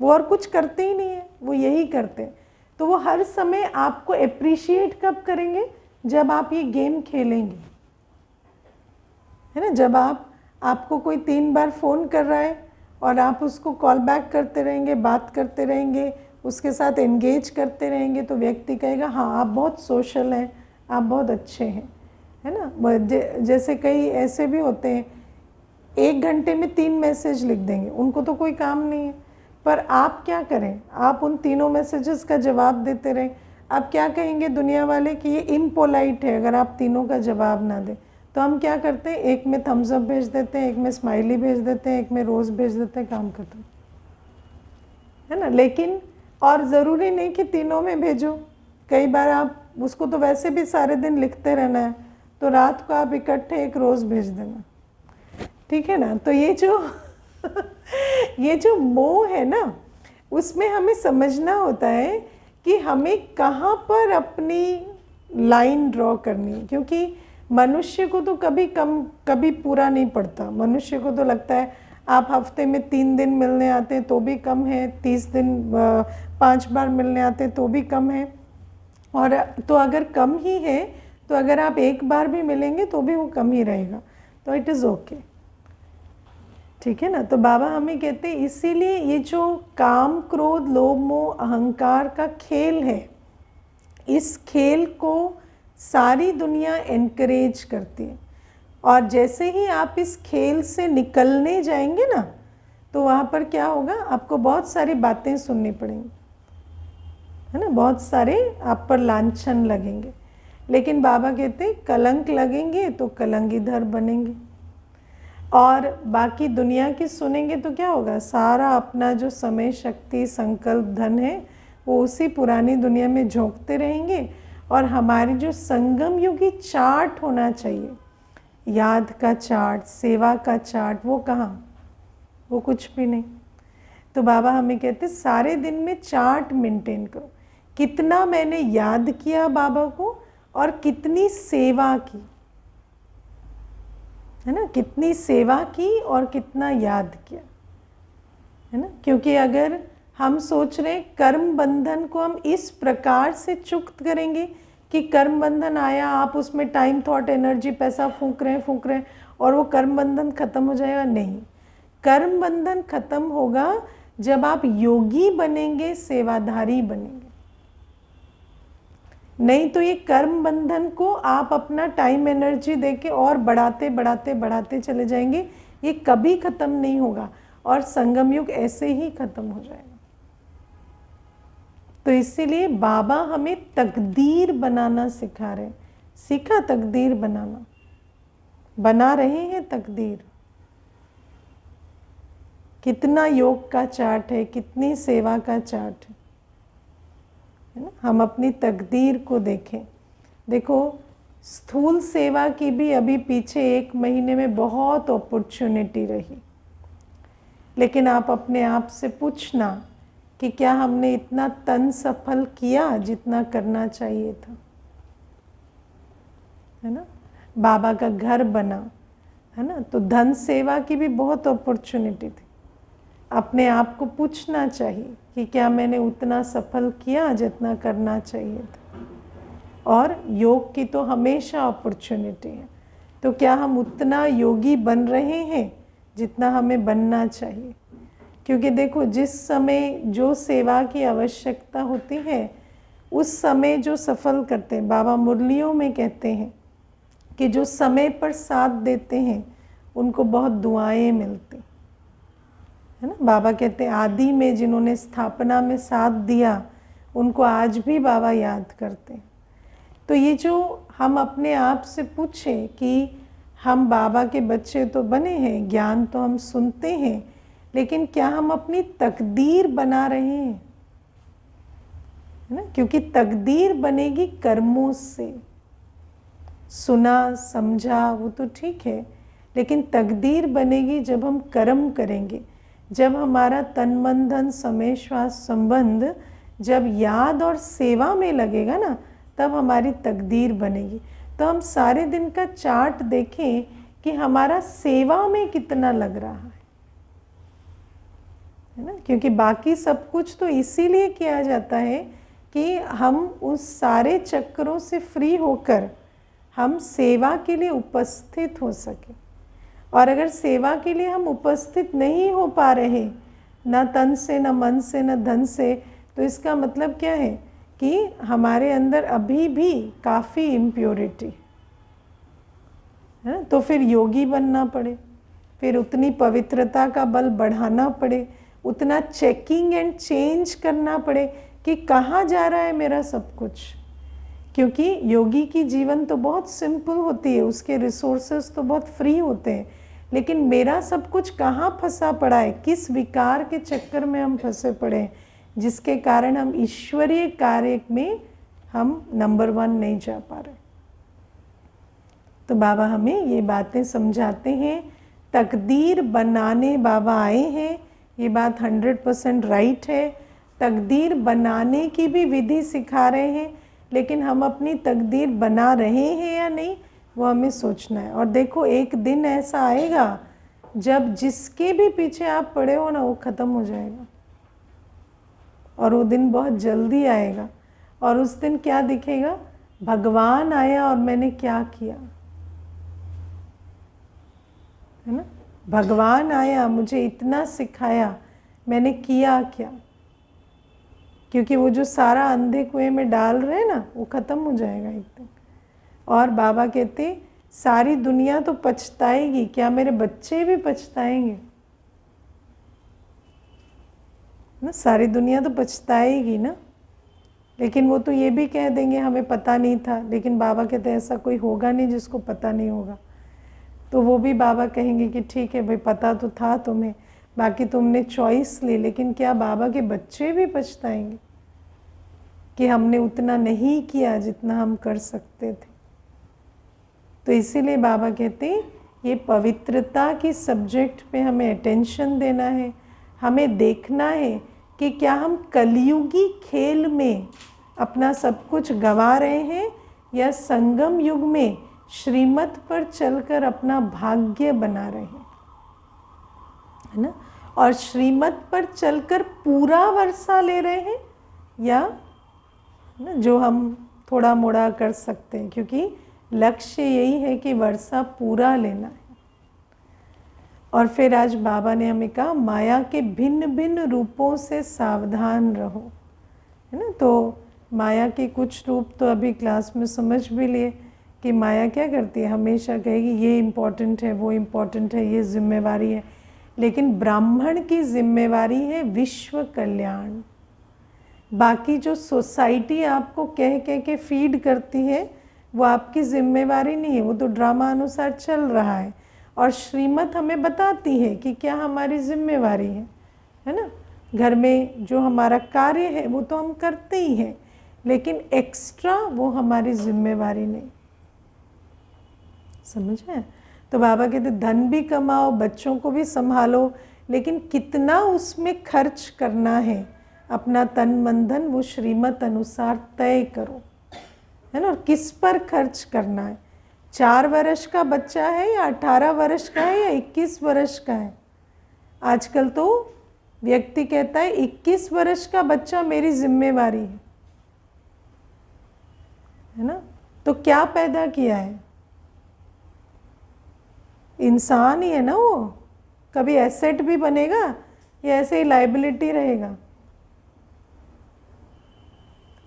वो और कुछ करते ही नहीं है, वो यही करते हैं। तो वो हर समय आपको अप्रिशिएट कब करेंगे? जब आप ये गेम खेलेंगे, है ना। जब आपको कोई 3 बार फ़ोन कर रहा है और आप उसको कॉल बैक करते रहेंगे, बात करते रहेंगे, उसके साथ एंगेज करते रहेंगे, तो व्यक्ति कहेगा हाँ आप बहुत सोशल हैं, आप बहुत अच्छे हैं, है ना। जैसे कई ऐसे भी होते हैं 1 घंटे में 3 मैसेज लिख देंगे, उनको तो कोई काम नहीं है, पर आप क्या करें, आप उन तीनों मैसेजेस का जवाब देते रहें। अब क्या कहेंगे दुनिया वाले कि ये इम्पोलाइट है अगर आप तीनों का जवाब ना दें। तो हम क्या करते हैं, एक में थम्स अप भेज देते हैं, एक में स्माइली भेज देते हैं, एक में रोज़ भेज देते हैं, काम खत्म, है ना। लेकिन और ज़रूरी नहीं कि तीनों में भेजो, कई बार आप उसको तो वैसे भी सारे दिन लिखते रहना है, तो रात को आप इकट्ठे एक रोज़ भेज देना, ठीक है ना। तो ये जो ये जो मोह है ना, उसमें हमें समझना होता है कि हमें कहाँ पर अपनी लाइन ड्रॉ करनी है, क्योंकि मनुष्य को तो कभी पूरा नहीं पड़ता। मनुष्य को तो लगता है आप हफ्ते में 3 दिन मिलने आते हैं तो भी कम है, 30 दिन 5 बार मिलने आते हैं तो भी कम है, और तो अगर कम ही है तो अगर आप 1 बार भी मिलेंगे तो भी वो कम ही रहेगा, तो इट इज़ ओके, ठीक है ना। तो बाबा हमें कहते हैं इसीलिए ये जो काम क्रोध लोभ मोह अहंकार का खेल है, इस खेल को सारी दुनिया एनकरेज करती है, और जैसे ही आप इस खेल से निकलने जाएंगे ना, तो वहाँ पर क्या होगा, आपको बहुत सारी बातें सुननी पड़ेंगी, है ना, बहुत सारे आप पर लांछन लगेंगे। लेकिन बाबा कहते हैं कलंक लगेंगे तो कलंगीधर बनेंगे, और बाकी दुनिया की सुनेंगे तो क्या होगा, सारा अपना जो समय शक्ति संकल्प धन है वो उसी पुरानी दुनिया में झोंकते रहेंगे, और हमारी जो संगम युगी चार्ट होना चाहिए, याद का चार्ट, सेवा का चार्ट, वो कहाँ, वो कुछ भी नहीं। तो बाबा हमें कहते सारे दिन में चार्ट मेंटेन करो, कितना मैंने याद किया बाबा को और कितनी सेवा की, है ना, कितनी सेवा की और कितना याद किया, है ना। क्योंकि अगर हम सोच रहे कर्म बंधन को हम इस प्रकार से चुक्त करेंगे कि कर्म बंधन आया, आप उसमें टाइम थॉट एनर्जी पैसा फूंक रहे हैं और वो कर्म बंधन खत्म हो जाएगा, नहीं। कर्म बंधन खत्म होगा जब आप योगी बनेंगे, सेवाधारी बनेंगे, नहीं तो ये कर्म बंधन को आप अपना टाइम एनर्जी देके और बढ़ाते बढ़ाते बढ़ाते चले जाएंगे, ये कभी खत्म नहीं होगा, और संगम युग ऐसे ही खत्म हो जाएगा। तो इसीलिए बाबा हमें तकदीर बनाना सिखा रहे हैं, सीखा तकदीर बनाना, बना रहे हैं तकदीर। कितना योग का चार्ट है, कितनी सेवा का चार्ट है ना। हम अपनी तकदीर को देखें, देखो स्थूल सेवा की भी अभी पीछे 1 महीने में बहुत अपॉर्चुनिटी रही, लेकिन आप अपने आप से पूछना कि क्या हमने इतना तन सफल किया जितना करना चाहिए था, है ना। बाबा का घर बना, है ना, तो धन सेवा की भी बहुत अपॉर्चुनिटी थी। अपने आप को पूछना चाहिए कि क्या मैंने उतना सफल किया जितना करना चाहिए था, और योग की तो हमेशा अपॉर्चुनिटी है, तो क्या हम उतना योगी बन रहे हैं जितना हमें बनना चाहिए। क्योंकि देखो जिस समय जो सेवा की आवश्यकता होती है उस समय जो सफल करते हैं, बाबा मुरलियों में कहते हैं कि जो समय पर साथ देते हैं उनको बहुत दुआएं मिलती, है ना। बाबा कहते हैं आदि में जिन्होंने स्थापना में साथ दिया उनको आज भी बाबा याद करते हैं। तो ये जो हम अपने आप से पूछें कि हम बाबा के बच्चे तो बने हैं, ज्ञान तो हम सुनते हैं, लेकिन क्या हम अपनी तकदीर बना रहे हैं, है ना। क्योंकि तकदीर बनेगी कर्मों से, सुना समझा वो तो ठीक है, लेकिन तकदीर बनेगी जब हम कर्म करेंगे, जब हमारा तन मन धन समय श्वास संबंध जब याद और सेवा में लगेगा ना, तब हमारी तकदीर बनेगी। तो हम सारे दिन का चार्ट देखें कि हमारा सेवा में कितना लग रहा है ना। क्योंकि बाकी सब कुछ तो इसीलिए किया जाता है कि हम उस सारे चक्रों से फ्री होकर हम सेवा के लिए उपस्थित हो सके। और अगर सेवा के लिए हम उपस्थित नहीं हो पा रहे, न तन से, न मन से, न धन से, तो इसका मतलब क्या है कि हमारे अंदर अभी भी काफ़ी इम्प्योरिटी है ना। तो फिर योगी बनना पड़े, फिर उतनी पवित्रता का बल बढ़ाना पड़े, उतना चेकिंग एंड चेंज करना पड़े कि कहाँ जा रहा है मेरा सब कुछ। क्योंकि योगी की जीवन तो बहुत सिंपल होती है, उसके रिसोर्सेस तो बहुत फ्री होते हैं, लेकिन मेरा सब कुछ कहाँ फंसा पड़ा है, किस विकार के चक्कर में हम फंसे पड़े हैं, जिसके कारण हम ईश्वरीय कार्य में हम नंबर 1 नहीं जा पा रहे। तो बाबा हमें ये बातें समझाते हैं। तकदीर बनाने बाबा आए हैं, ये बात 100% राइट है। तकदीर बनाने की भी विधि सिखा रहे हैं, लेकिन हम अपनी तकदीर बना रहे हैं या नहीं, वो हमें सोचना है। और देखो, एक दिन ऐसा आएगा जब जिसके भी पीछे आप पड़े हो ना, वो ख़त्म हो जाएगा। और वो दिन बहुत जल्दी आएगा। और उस दिन क्या दिखेगा? भगवान आया और मैंने क्या किया, है ना। भगवान आया, मुझे इतना सिखाया, मैंने किया क्या? क्योंकि वो जो सारा अंधे कुएं में डाल रहे हैं ना, वो ख़त्म हो जाएगा एक दिन। और बाबा कहते सारी दुनिया तो पछताएगी, क्या मेरे बच्चे भी पछताएंगे ना? सारी दुनिया तो पछताएगी ना, लेकिन वो तो ये भी कह देंगे हमें पता नहीं था। लेकिन बाबा कहते हैं ऐसा कोई होगा नहीं जिसको पता नहीं होगा। तो वो भी बाबा कहेंगे कि ठीक है भाई, पता तो था तुम्हें, बाकी तुमने चॉइस ली। लेकिन क्या बाबा के बच्चे भी पछताएंगे कि हमने उतना नहीं किया जितना हम कर सकते थे? तो इसीलिए बाबा कहते हैं ये पवित्रता की सब्जेक्ट पे हमें अटेंशन देना है। हमें देखना है कि क्या हम कलयुगी खेल में अपना सब कुछ गंवा रहे हैं, या संगम युग में श्रीमत पर चलकर अपना भाग्य बना रहे हैं, है ना। और श्रीमत पर चलकर पूरा वर्षा ले रहे हैं, या ना जो हम थोड़ा मोड़ा कर सकते हैं, क्योंकि लक्ष्य यही है कि वर्षा पूरा लेना है। और फिर आज बाबा ने हमें कहा माया के भिन्न भिन्न रूपों से सावधान रहो, है ना। तो माया के कुछ रूप तो अभी क्लास में समझ भी लिए कि माया क्या करती है, हमेशा कहेगी ये इम्पोर्टेंट है, वो इम्पोर्टेंट है, ये जिम्मेवारी है। लेकिन ब्राह्मण की जिम्मेवारी है विश्व कल्याण। बाकी जो सोसाइटी आपको कह कह के फीड करती है, वो आपकी जिम्मेवारी नहीं है, वो तो ड्रामा अनुसार चल रहा है। और श्रीमत हमें बताती है कि क्या हमारी जिम्मेवारी है ना। घर में जो हमारा कार्य है वो तो हम करते ही हैं, लेकिन एक्स्ट्रा वो हमारी जिम्मेवारी नहीं। समझे? तो बाबा कहते धन भी कमाओ, बच्चों को भी संभालो, लेकिन कितना उसमें खर्च करना है, अपना तन मन धन वो श्रीमत अनुसार तय करो, है ना। और किस पर खर्च करना है? 4 वर्ष का बच्चा है या 18 वर्ष का है या 21 वर्ष का है? आजकल तो व्यक्ति कहता है 21 वर्ष का बच्चा मेरी जिम्मेवारी है ना। तो क्या पैदा किया है? इंसान ही है ना वो। कभी एसेट भी बनेगा या ऐसे ही लाइबिलिटी रहेगा?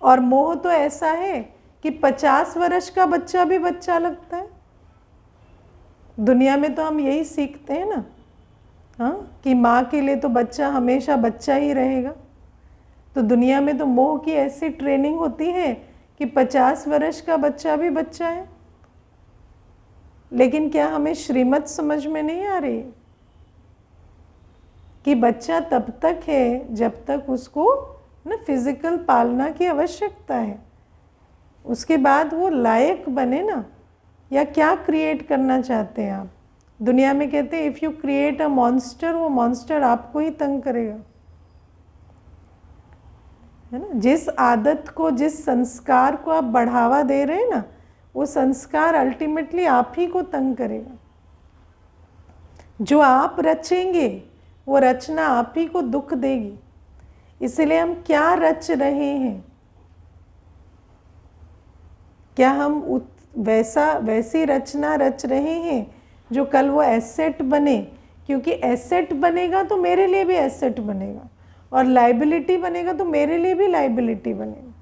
और मोह तो ऐसा है कि 50 वर्ष का बच्चा भी बच्चा लगता है। दुनिया में तो हम यही सीखते हैं ना, हाँ, कि माँ के लिए तो बच्चा हमेशा बच्चा ही रहेगा। तो दुनिया में तो मोह की ऐसी ट्रेनिंग होती है कि 50 वर्ष का बच्चा भी बच्चा है। लेकिन क्या हमें श्रीमत समझ में नहीं आ रही कि बच्चा तब तक है जब तक उसको ना फिजिकल पालना की आवश्यकता है, उसके बाद वो लायक बने ना। या क्या क्रिएट करना चाहते हैं आप? दुनिया में कहते हैं if you create a monster, वो मॉन्स्टर आपको ही तंग करेगा, है ना। जिस आदत को, जिस संस्कार को आप बढ़ावा दे रहे हैं ना, वो संस्कार अल्टीमेटली आप ही को तंग करेगा। जो आप रचेंगे वो रचना आप ही को दुख देगी। इसलिए हम क्या रच रहे हैं, क्या हम वैसी रचना रच रहे हैं जो कल वो एसेट बने? क्योंकि एसेट बनेगा तो मेरे लिए भी एसेट बनेगा, और लाइबिलिटी बनेगा तो मेरे लिए भी लाइबिलिटी बनेगा,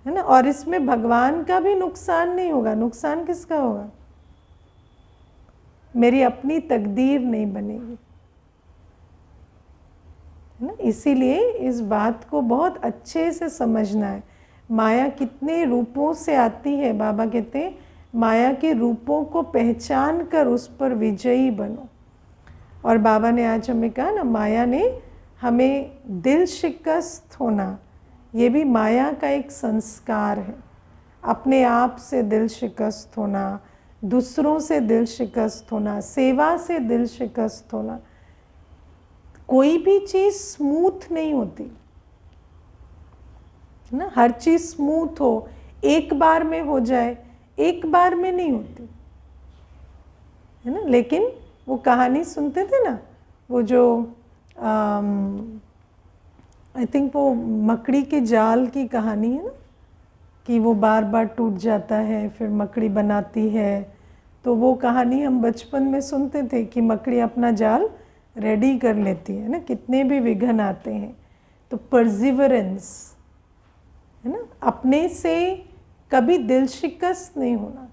है ना। और इसमें भगवान का भी नुकसान नहीं होगा। नुकसान किसका होगा? मेरी अपनी तकदीर नहीं बनेगी, है ना। इसीलिए इस बात को बहुत अच्छे से समझना है। माया कितने रूपों से आती है। बाबा कहते हैं माया के रूपों को पहचान कर उस पर विजयी बनो। और बाबा ने आज हमें कहा ना, माया ने हमें दिल शिकस्त होना, ये भी माया का एक संस्कार है। अपने आप से दिल शिकस्त होना, दूसरों से दिल शिकस्त होना, सेवा से दिल शिकस्त होना। कोई भी चीज़ स्मूथ नहीं होती ना। हर चीज़ स्मूथ हो, एक बार में हो जाए, एक बार में नहीं होती, है ना। लेकिन वो कहानी सुनते थे ना, वो जो आई थिंक वो मकड़ी के जाल की कहानी है ना, कि वो बार बार टूट जाता है, फिर मकड़ी बनाती है। तो वो कहानी हम बचपन में सुनते थे कि मकड़ी अपना जाल रेडी कर लेती है ना, कितने भी विघ्न आते हैं। तो परसिवरेंस, है ना, अपने से कभी दिल शिकस्त नहीं होना।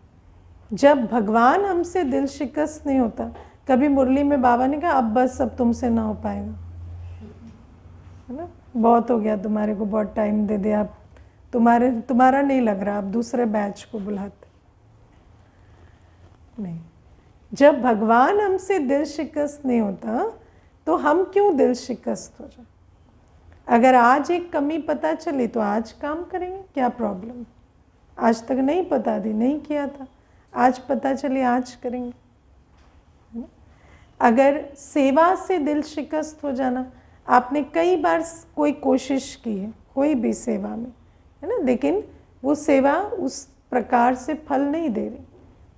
जब भगवान हमसे दिल शिकस्त नहीं होता, कभी मुरली में बाबा ने कहा अब बस, अब तुमसे ना हो पाएगा, है ना, बहुत हो गया तुम्हारे को, बहुत टाइम दे दिया, अब तुम्हारा नहीं लग रहा, अब दूसरे बैच को बुलाते। नहीं, जब भगवान हमसे दिल शिकस्त नहीं होता तो हम क्यों दिल शिकस्त हो जाए? अगर आज एक कमी पता चली तो आज काम करेंगे, क्या प्रॉब्लम? आज तक नहीं पता थी, नहीं किया था, आज पता चली, आज करेंगे। अगर सेवा से दिल शिकस्त हो जाना, आपने कई बार कोई कोशिश की है कोई भी सेवा में, है ना, लेकिन वो सेवा उस प्रकार से फल नहीं दे रही,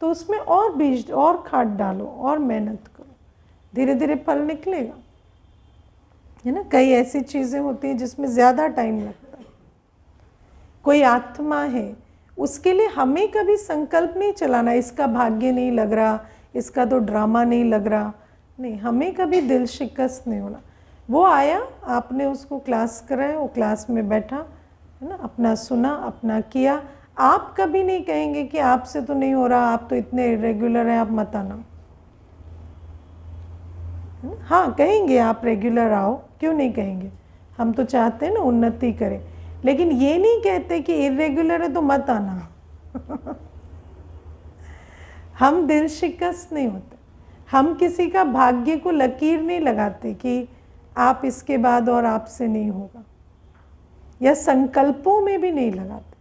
तो उसमें और बीज और खाद डालो और मेहनत करो, धीरे धीरे फल निकलेगा, है ना। कई ऐसी चीज़ें होती हैं जिसमें ज़्यादा टाइम लगता है। कोई आत्मा है, उसके लिए हमें कभी संकल्प नहीं चलाना, इसका भाग्य नहीं लग रहा, इसका तो ड्रामा नहीं लग रहा, नहीं, हमें कभी दिल शिकस्त नहीं होना। वो आया, आपने उसको क्लास कराया, वो क्लास में बैठा, है ना, अपना सुना, अपना किया। आप कभी नहीं कहेंगे कि आपसे तो नहीं हो रहा, आप तो इतने इरेगुलर हैं, आप मत आना। हाँ, कहेंगे आप रेगुलर आओ, क्यों नहीं कहेंगे, हम तो चाहते हैं ना उन्नति करें, लेकिन ये नहीं कहते कि इरेगुलर है तो मत आना। हम दिल शिकस्त नहीं होते, हम किसी का भाग्य को लकीर नहीं लगाते कि आप इसके बाद और आपसे नहीं होगा, या संकल्पों में भी नहीं लगाते।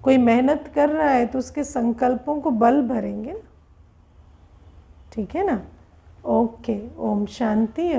कोई मेहनत कर रहा है तो उसके संकल्पों को बल भरेंगे ना, ठीक है ना। ओके, ओम शांति।